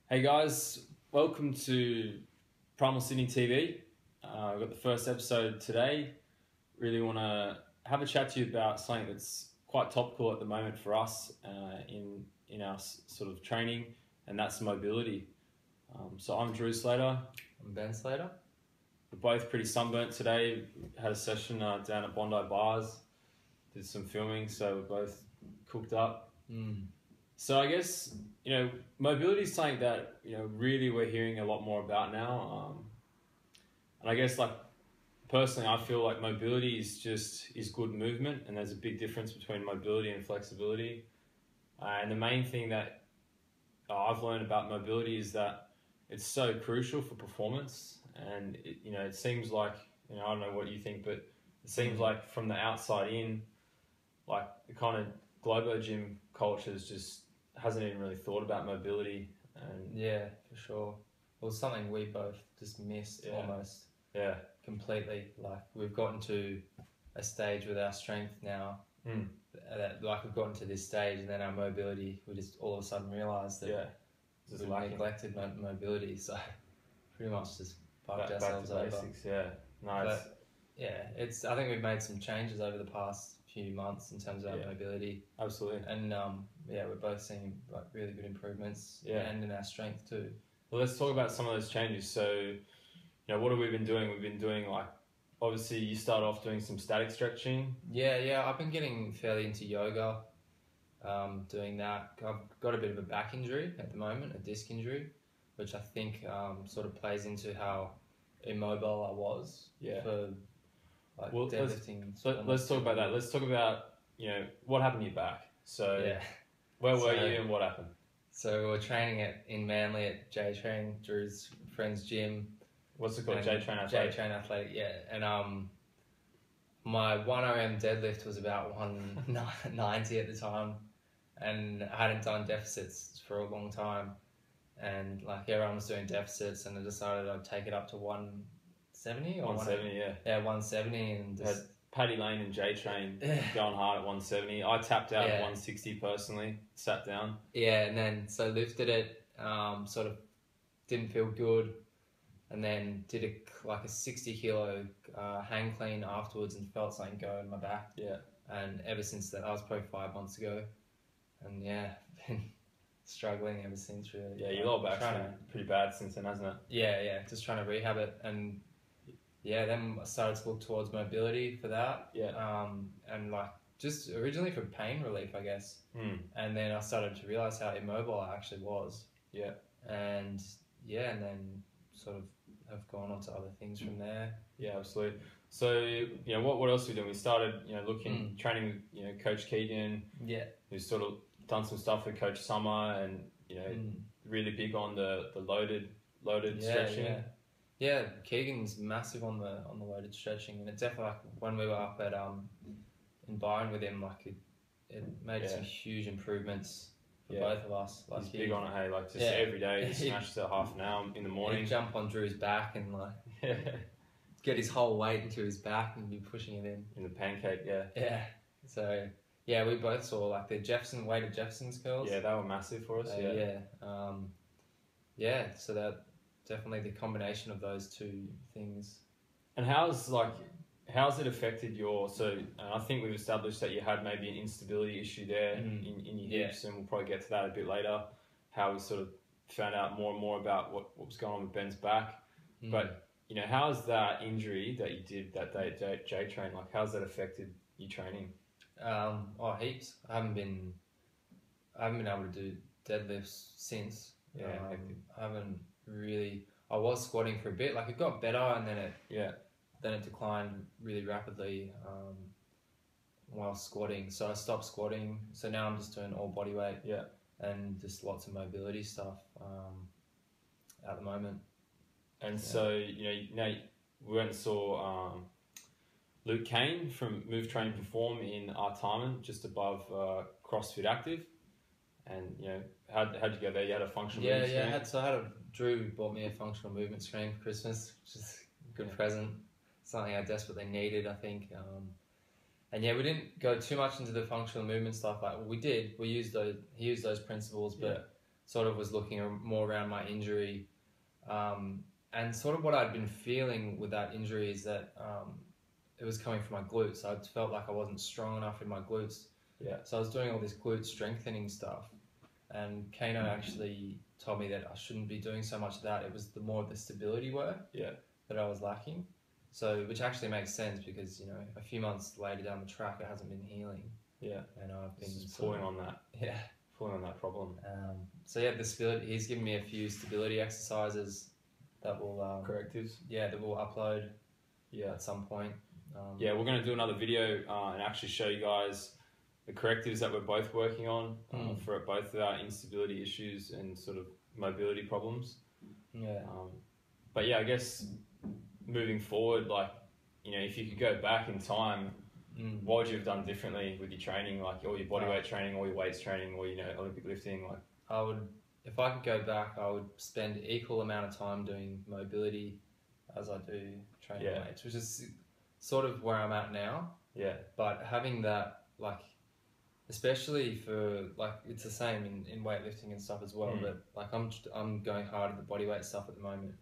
Hey guys, welcome to Primal Sydney TV. We've got the first episode today. Really want to have a chat to you about something that's quite topical at the moment for us in our sort of training, and that's mobility. So I'm Drew Slater. I'm Ben Slater. We're both pretty sunburnt today. Had a session down at Bondi Bars, did some filming, so we're both cooked up. So I guess, mobility is something that, really we're hearing a lot more about now. And I guess, personally, I feel like mobility is good movement, and there's a big difference between mobility and flexibility. And the main thing that I've learned about mobility is that it's so crucial for performance. And, it seems like, I don't know what you think, but it seems like from the outside in, like the kind of Globo gym culture hasn't even really thought about mobility. And Yeah, for sure. Well, it's something we both just missed almost. Yeah. Completely. Like we've gotten to a stage with our strength now that we've gotten to this stage, and then our mobility, we just all of a sudden realised that we've neglected mobility, so pretty much just fucked ourselves over. Basics, yeah. No, but I think we've made some changes over the past few months in terms of our mobility. Absolutely. And we're both seeing really good improvements and in our strength too. Well, let's talk about some of those changes. So, what have we been doing? We've been doing obviously you start off doing some static stretching. Yeah, I've been getting fairly into yoga, doing that. I've got a bit of a back injury at the moment, a disc injury, which I think sort of plays into how immobile I was for deadlifting. Let's talk about that. Let's talk about, what happened to your back. So where were you and what happened? So we were training in Manly at J-Train, Drew's friend's gym. What's it called? J-Train Athletic? J-Train Athletic, yeah. And my 1RM deadlift was about 190 at the time, and I hadn't done deficits for a long time. And everyone was doing deficits, and I decided I'd take it up to 170 or 170, Yeah, 170, and just Paddy Lane and J-Train going hard at 170. I tapped out at 160 personally, sat down. Yeah, and then so lifted it, sort of didn't feel good, and then did a 60 kilo hang clean afterwards and felt something go in my back. Yeah. And ever since that, I was probably 5 months ago, and been struggling ever since really. Yeah, your lower back's been pretty bad since then, hasn't it? Yeah, just trying to rehab it, and then I started to look towards mobility for that. Yeah. And just originally for pain relief, I guess. And then I started to realise how immobile I actually was. Yeah. And then sort of have gone on to other things from there. Yeah, absolutely. So, what else are we doing? We started, training with, Coach Keegan. Yeah. We've sort of done some stuff with Coach Summer, and, really big on the loaded stretching. Yeah, Keegan's massive on the loaded stretching, and it definitely when we were up at in Byron with him, it made some huge improvements for both of us. He's big on it, hey, every day he smashes it half an hour in the morning. He'd jump on Drew's back and get his whole weight into his back and be pushing it in the pancake. Yeah. So we both saw the weighted Jefferson's curls. Yeah, they were massive for us. So that definitely the combination of those two things. And how's it affected your? So I think we've established that you had maybe an instability issue there in your hips, and we'll probably get to that a bit later. How we sort of found out more and more about what was going on with Ben's back. But how's that injury that you did that day at J-Train? How's that affected your training? Heaps. I haven't been able to do deadlifts since. I haven't really. I was squatting for a bit. It got better, and then it declined really rapidly while squatting. So I stopped squatting. So now I'm just doing all body weight. Yeah. And just lots of mobility stuff at the moment. And so now we went and saw Luke Kane from Move Train Perform in Artarmon, just above CrossFit Active. And how'd you go there? You had a functional movement screen? Drew bought me a functional movement screen for Christmas, which is a good present. Something I desperately needed, I think. And we didn't go too much into the functional movement stuff. We did. He used those principles, but sort of was looking more around my injury, and sort of what I'd been feeling with that injury is that it was coming from my glutes. I felt like I wasn't strong enough in my glutes. Yeah. So I was doing all this glute strengthening stuff, and Kano actually told me that I shouldn't be doing so much of that. It was more of the stability work that I was lacking. So, which actually makes sense because, you know, a few months later down the track, it hasn't been healing. Yeah. And I've been pulling on that. Yeah. Pulling on that problem. So yeah, the stability, he's given me a few stability exercises that will... correctives? Yeah, that we'll upload at some point. Yeah, we're going to do another video and actually show you guys the correctives that we're both working on for both of our instability issues and sort of mobility problems. Yeah. But yeah, I guess moving forward, like, you know, if you could go back in time, what would you have done differently with your training, like all your bodyweight training, all your weights training, or, you know, Olympic lifting? Like, I would, if I could go back, I would spend equal amount of time doing mobility as I do training weights, which is sort of where I'm at now. Yeah. But having that, like, especially for, like, it's the same in weightlifting and stuff as well. But like, I'm going hard at the bodyweight stuff at the moment,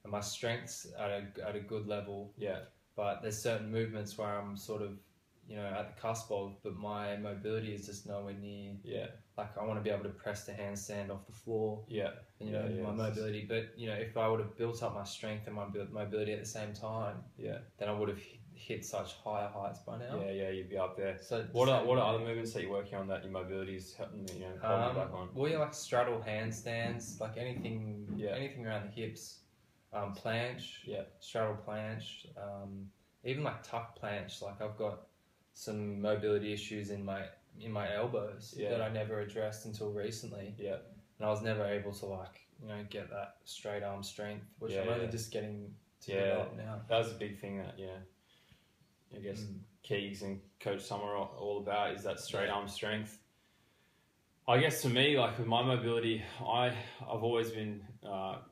and my strength's at a good level. Yeah. But there's certain movements where I'm sort of, you know, at the cusp of, but my mobility is just nowhere near. Yeah. Like, I want to be able to press the handstand off the floor. Yeah. And, you know, my mobility. But, you know, if I would have built up my strength and my mobility at the same time, then I would have hit such higher heights by now. Yeah, you'd be up there. So what are other movements that you're working on that your mobility is helping, you know, holding you back on? Well, yeah, like straddle handstands, like anything around the hips. Planche, straddle planche, even like tuck planche. Like, I've got some mobility issues in my elbows that I never addressed until recently. Yeah, and I was never able to, like, you know, get that straight arm strength, which I'm only just getting to develop now. That was a big thing that I guess Keegs and Coach Summer are all about, is that straight arm strength. I guess for me, like with my mobility, I've always been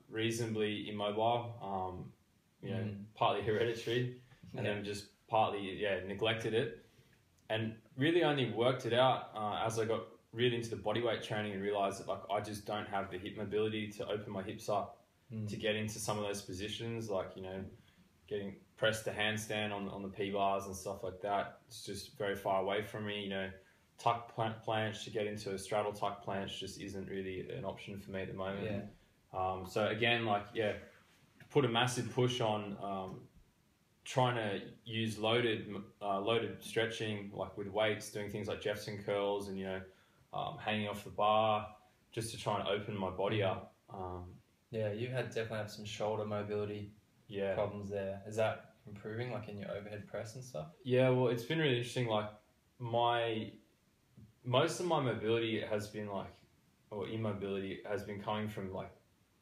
reasonably immobile. You know, partly hereditary, and then just partly neglected it, and really only worked it out as I got really into the bodyweight training and realised that, like, I just don't have the hip mobility to open my hips up to get into some of those positions, like, you know, getting pressed to handstand on the P-bars and stuff like that. It's just very far away from me, you know. Tuck planche, to get into a straddle tuck planche just isn't really an option for me at the moment. So again, like, put a massive push on trying to use loaded stretching, like with weights, doing things like Jefferson curls and, you know, hanging off the bar, just to try and open my body up. You definitely have some shoulder mobility problems there. Is that improving, like in your overhead press and stuff? Yeah, well, it's been really interesting. Like, most of my mobility has been immobility has been coming from, like,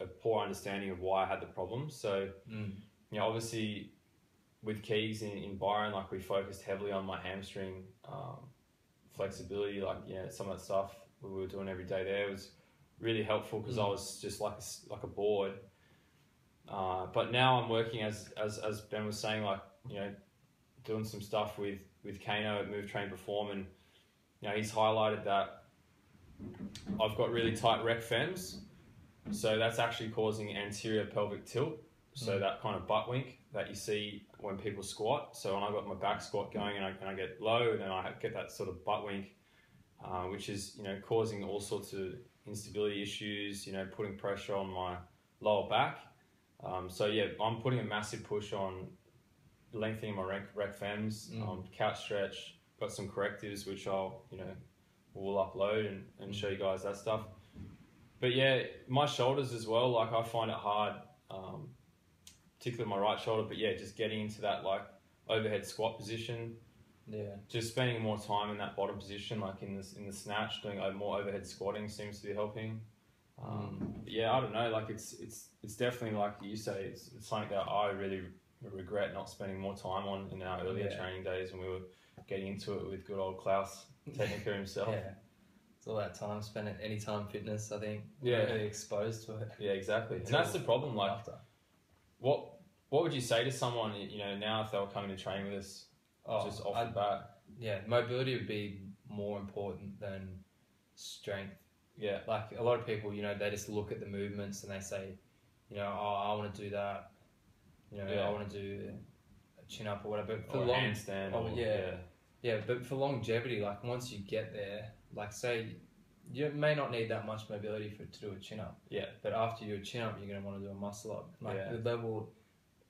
a poor understanding of why I had the problem. So, you know, obviously with Keys in Byron, like, we focused heavily on my hamstring flexibility. Like, some of that stuff we were doing every day there was really helpful because I was just like a board. But now I'm working as Ben was saying, like, you know, doing some stuff with Kano at Move Train Perform, and, you know, he's highlighted that I've got really tight rec fems, so that's actually causing anterior pelvic tilt. So that kind of butt wink that you see when people squat. So when I got my back squat going and I get low, then I get that sort of butt wink, which is, you know, causing all sorts of instability issues, you know, putting pressure on my lower back. So yeah, I'm putting a massive push on lengthening my rec fems, couch stretch. Got some correctives which I'll, you know, we'll upload and show you guys that stuff. But yeah, my shoulders as well, like, I find it hard, particularly my right shoulder, but yeah, just getting into that, like, overhead squat position. Yeah. Just spending more time in that bottom position, like in the snatch, doing more overhead squatting seems to be helping. Yeah, I don't know, like, it's definitely, like you say, it's something that I really regret not spending more time on in our earlier training days when we were getting into it with good old Klaus Techniker himself. It's all that time spent at Anytime Fitness, I think. Really exposed to it. Yeah, exactly. And that's the problem. Like, what would you say to someone, you know, now if they were coming to train with us, just off the bat? Yeah, mobility would be more important than strength. Yeah. Like a lot of people, you know, they just look at the movements and they say, you know, oh, I want to do that. You know, I want to do a chin up or whatever. But for handstand. Yeah, but for longevity, like once you get there, like say you may not need that much mobility to do a chin up. Yeah. But after you do a chin up, you're going to want to do a muscle up. Like the level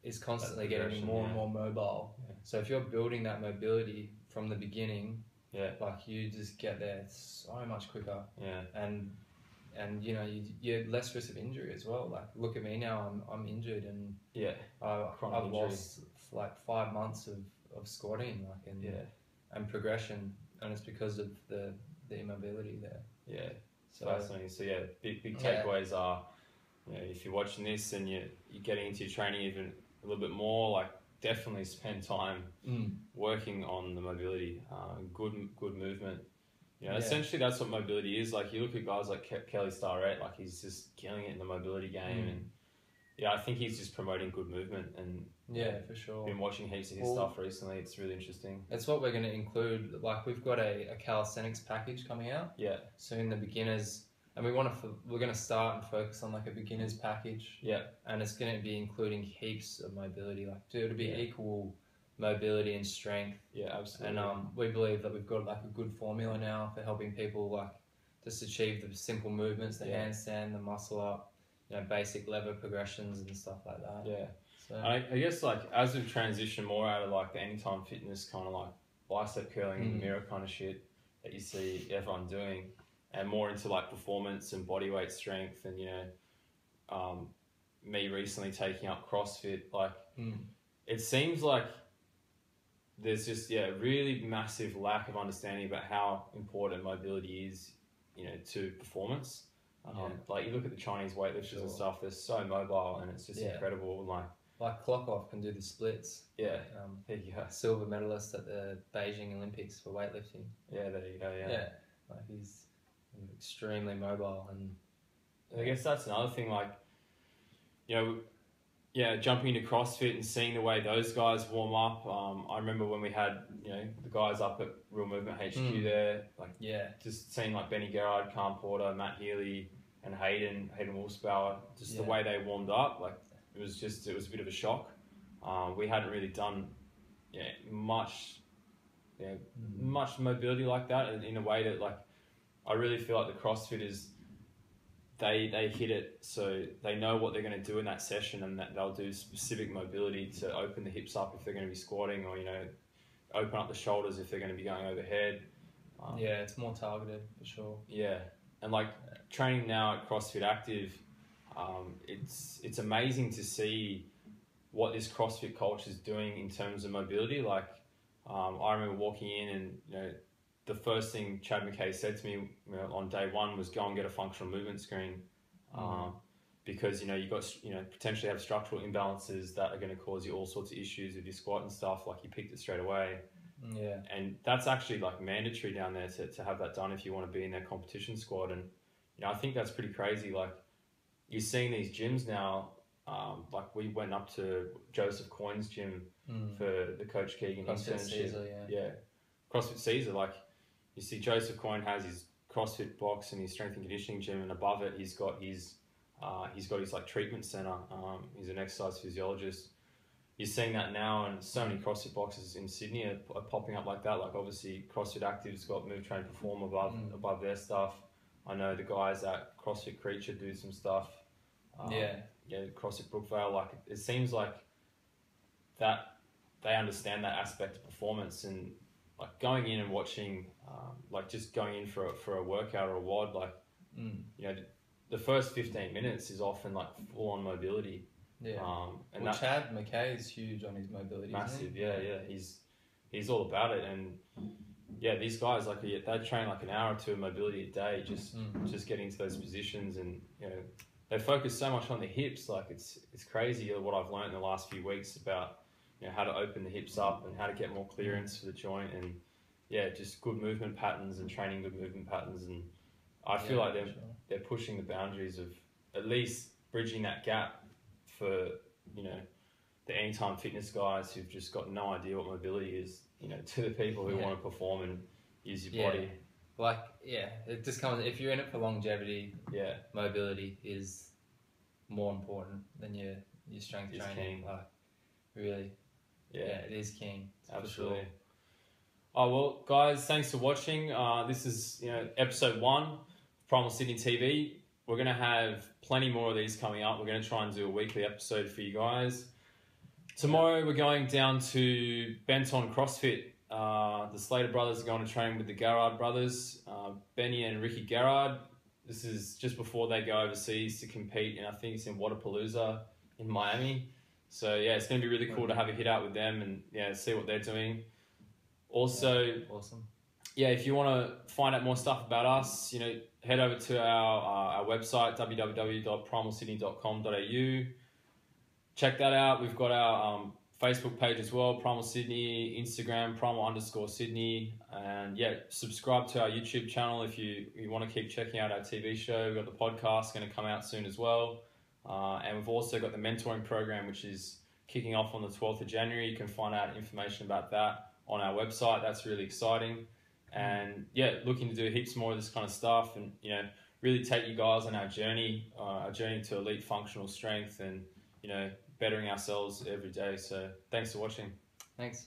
is constantly getting more and more mobile. Yeah. So if you're building that mobility from the beginning, like you just get there so much quicker. Yeah. And you know you're less risk of injury as well. Like look at me now, I'm injured and I've lost like 5 months of squatting and progression, and it's because of the immobility there. Yeah, so fascinating. So big takeaways are, you know, if you're watching this and you're getting into your training even a little bit more, like definitely spend time working on the mobility, good movement. You know, essentially that's what mobility is. Like you look at guys like Kelly Starrett, like he's just killing it in the mobility game, and I think he's just promoting good movement. And for sure. Been watching heaps of his stuff recently. It's really interesting. It's what we're going to include. Like we've got a calisthenics package coming out. Yeah. Soon, the beginners, and we're going to start and focus on like a beginners package. Yeah. And it's going to be including heaps of mobility. Like it'll be equal mobility and strength. Yeah, absolutely. And we believe that we've got like a good formula now for helping people like just achieve the simple movements, the handstand, the muscle up, you know, basic lever progressions and stuff like that. Yeah. So I guess like as we transition more out of like the anytime fitness kind of like bicep curling in the mirror kind of shit that you see everyone doing, and more into like performance and body weight strength, and you know, me recently taking up CrossFit, like it seems like there's just really massive lack of understanding about how important mobility is, you know, to performance. Like you look at the Chinese weightlifters and stuff, they're so mobile and it's just incredible. Like Klokov can do the splits. Yeah, there you go. Silver medalist at the Beijing Olympics for weightlifting. Yeah, there you go. Yeah, like he's extremely mobile, and I guess that's another thing. Like, you know, jumping into CrossFit and seeing the way those guys warm up. I remember when we had, you know, the guys up at Real Movement HQ there, like just seeing like Benny Gerard, Calm Porter, Matt Healy, and Hayden Wolfsbauer, just the way they warmed up, like it was a bit of a shock. We hadn't really done much mobility like that in a way that, like, I really feel like the CrossFitters, they hit it, so they know what they're going to do in that session, and that they'll do specific mobility to open the hips up if they're going to be squatting, or, you know, open up the shoulders if they're going to be going overhead. It's more targeted for sure. Yeah, and like training now at CrossFit Active, it's amazing to see what this CrossFit culture is doing in terms of mobility. Like, I remember walking in and, you know, the first thing Chad McKay said to me, you know, on day one was go and get a functional movement screen, because, you know, you've got, you know, potentially have structural imbalances that are going to cause you all sorts of issues with your squat and stuff. Like, you picked it straight away. Yeah. And that's actually like mandatory down there to have that done if you want to be in their competition squad. And, you know, I think that's pretty crazy. Like, you're seeing these gyms now, like we went up to Joseph Coyne's gym for the Coach Keegan CrossFit internship. Caesar, CrossFit Caesar, like, you see Joseph Coyne has his CrossFit box and his strength and conditioning gym, and above it he's got his like treatment center. He's an exercise physiologist. You're seeing that now, and so many CrossFit boxes in Sydney are popping up like that. Like, obviously CrossFit Active's got Move Train Perform above their stuff. I know the guys at CrossFit Creature do some stuff. CrossFit Brookvale. Like, it seems like that they understand that aspect of performance, and like going in and watching, like just going in for a workout or a WOD, like, you know, the first 15 minutes is often like full on mobility. Yeah. And Chad McKay is huge on his mobility. Massive, yeah. He's all about it, and these guys, like, they train like an hour or two of mobility a day, just getting into those positions, and, you know, they focus so much on the hips. Like, it's crazy what I've learned in the last few weeks about, you know, how to open the hips up and how to get more clearance for the joint, and just good movement patterns and training good movement patterns. And I feel like they're pushing the boundaries of at least bridging that gap for, you know, the anytime fitness guys who've just got no idea what mobility is, you know, to the people who want to perform and use your body. like, yeah, it just comes, if you're in it for longevity, mobility is more important than your strength training. Like, really, it is king. Absolutely. For sure. Oh, well, guys, thanks for watching. This is, episode 1 of Primal Sydney TV. We're going to have plenty more of these coming up. We're going to try and do a weekly episode for you guys. Tomorrow, we're going down to Benton CrossFit. The Slater brothers are going to train with the Garrard brothers, Benny and Ricky Garrard. This is just before they go overseas to compete, and I think it's in Wodapalooza in Miami. So, it's going to be really cool to have a hit out with them and see what they're doing. Also, awesome. If you want to find out more stuff about us, head over to our website, www.primalsydney.com.au. Check that out. We've got our Facebook page as well, Primal Sydney, Instagram, Primal_Sydney. And subscribe to our YouTube channel if you want to keep checking out our TV show. We've got the podcast going to come out soon as well. And we've also got the mentoring program, which is kicking off on the 12th of January. You can find out information about that on our website. That's really exciting. And looking to do heaps more of this kind of stuff and, really take you guys on our journey to elite functional strength and, bettering ourselves every day. So thanks for watching. Thanks.